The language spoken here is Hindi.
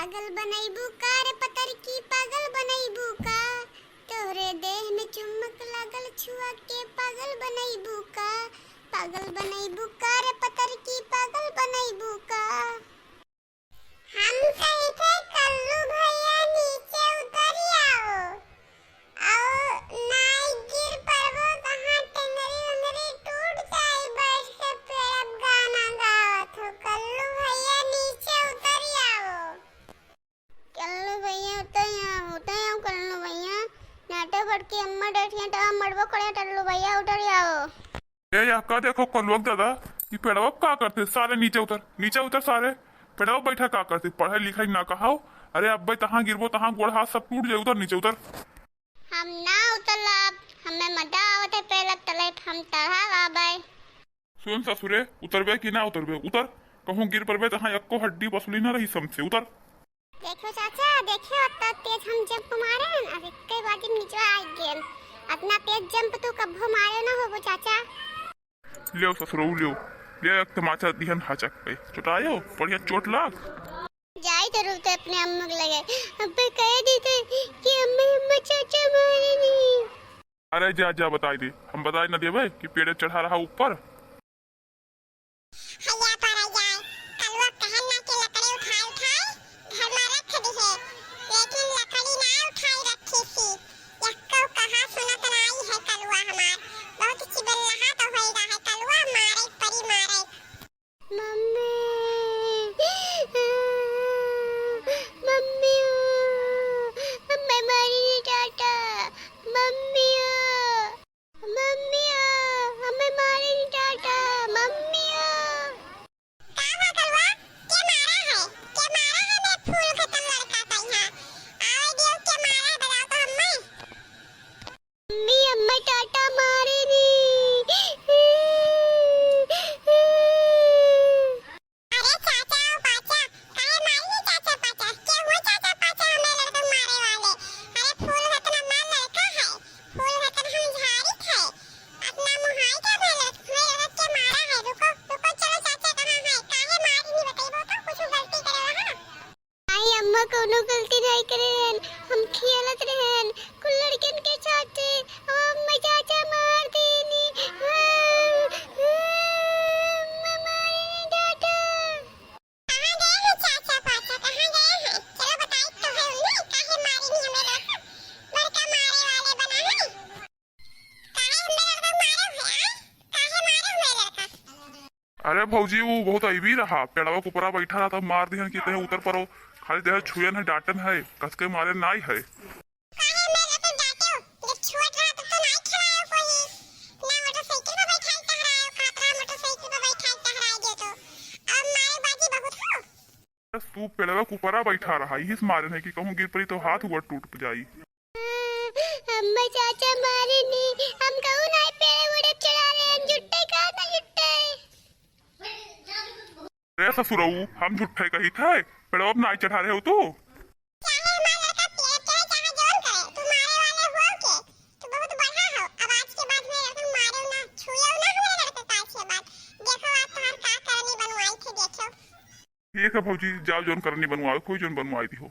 पागल बनैबू का रे पतर की पागल बनैबू का, तोहरे देह में चुमक लागल छुआ के पागल बनैबू का, पागल बनैबू का रे पतर की पागल बनैबू का। हम कहे थे कल्लू भैया नीचे उतर आओ, आओ नाई गिर पड़बो कहाँ टेंगरी उंगरी टूट जाए, बैठ के पेड़ गाना गावत हो। कल्लू भैया नीचे उतर आओ। कल्लू भैया उतर आओ कल्लू भैया, नाटे फट की अम्मा डटिया तो मड़बो करे। कल्लू भैया उतर आओ। ए या का देखो कलवक दादा ये पेड़वा का करते सारे नीचे उतर सारे पेड़वा बैठा का करते पढ़ाई लिखाई ना कहाओ। अरे अब भाई तहाँ गिरबो तहाँ गोड़ हाथ सब टूट जाए। उतर नीचे उतर। हम ना उतरब, हमें मजा आवत है पेड़ तले हम चढ़ा आबे। सुन ससुरे उतरबे कि ना उतरबे उतर, कहूँ गिर पड़बे तहाँ एको हड्डी पसली ना रही समझे। उतर। देखो चाचा देखियो तो तेज हम जंप मारे न, अब एक बार नीचे आ गए। अपना तेज जंप तो कब्बो मारे ना होबो चाचा। ले ससुरो ले एक तमाचा दिहन हाचक पे चोटायो बढ़िया चोट लाग जाई जरूर तो अपने अम्मा को लगे। अब कह दी थे कि अम्मा चाचा मारे नहीं। अरे जा जा बताई दे, हम बताई ना देवे कि पेड़ चढ़ा रहा ऊपर। हैया पर आ जाए कलवा कहना के लकड़ी उठाए घर में रख दी है, लेकिन लकड़ी ना उठाई रखी थी। यक्को कहां सुनत आई है कलवा हमार, बहुत चिबल रहा तो होई रहा है कलवा मारे परी मारे। मम्मी मम्मी हमें मारी टाटा, मम्मी मम्मी हमें मारी टाटा, मम्मी का हुआ कलवा के मारा है मैं फूल खत्म लड़का था यहाँ आवे दियो के मारा है बताओ तो मम्मी अम्मा टाटा मारे नी। अरे चाचा ओ पाचा काहे मारी चाचा पाचा के हुआ चाचा पाचा हमें लड़का मारे वाले। अरे फूल खत्म मार लड़का है, फूल खत्म हम झाड़ी थे अपना मुहाई का लड़का के मारा है। रुको रुको चलो चाचा कहां है काहे मारी नहीं बताइबो तो कुछ गलती करे वहां। आई अम्मा कोनो गलती नहीं करे हैं, हम खेलत रहन कुल लड़कन के साथ अम्मा चाचा मार देनी। अम्मा मारी डाटा कहां गए हैं चाचा पाचा कहां गए हैं, चलो बताई तो है उन्हें काहे मारी नहीं हमें लड़का मारे वाले बना है। काहे हमें लड़का मारे हुए काहे मारे हुए लड़का। अरे भौजी वो बहुत अईबी रहा, पेड़वा के ऊपर बैठा रहा तब मार दिहन कि तहे उतर परो, खाली देह छुयन है डांटन है कस के मारे नाई है। काहे मेरे को डांटे हो, जब छुअत रहा तो नहीं खड़ायो कोई ना, मोटरसाइकिल पे बैठाई टहरायो खातरा मोटरसाइकिल पे बैठाई टहराई दे तो अब मारे बाजी बहुत हो। तू पेड़वा के ऊपर बैठा रहा इस मारे है कि कहूँ गिर पड़ी तो हाथ हुआ टूट जाई। अम्मा चाचा मारे नहीं, हम कहूँ नहीं पेड़ उड़े चढ़ा ले जुट्टे का ना जुट्टे। रे ससुरऊ हम झूठे कही थे पेड़वा नाई चढ़ा रहे हो तू। चाहे हमारा लड़का पेड़ चढ़े चाहे जोन करे, तू मारे वाले हो के तू बहुत बढ़ा हो। अब आज के बाद मेरे लड़का मारो ना छुयो ना हमारे लड़का का आज के बाद। देखो आज तुम्हार का करनी बनवाई थी देखो। ठीक है भौजी जाओ जोन करनी बनवाओ कोई जोन बनवाई दी हो।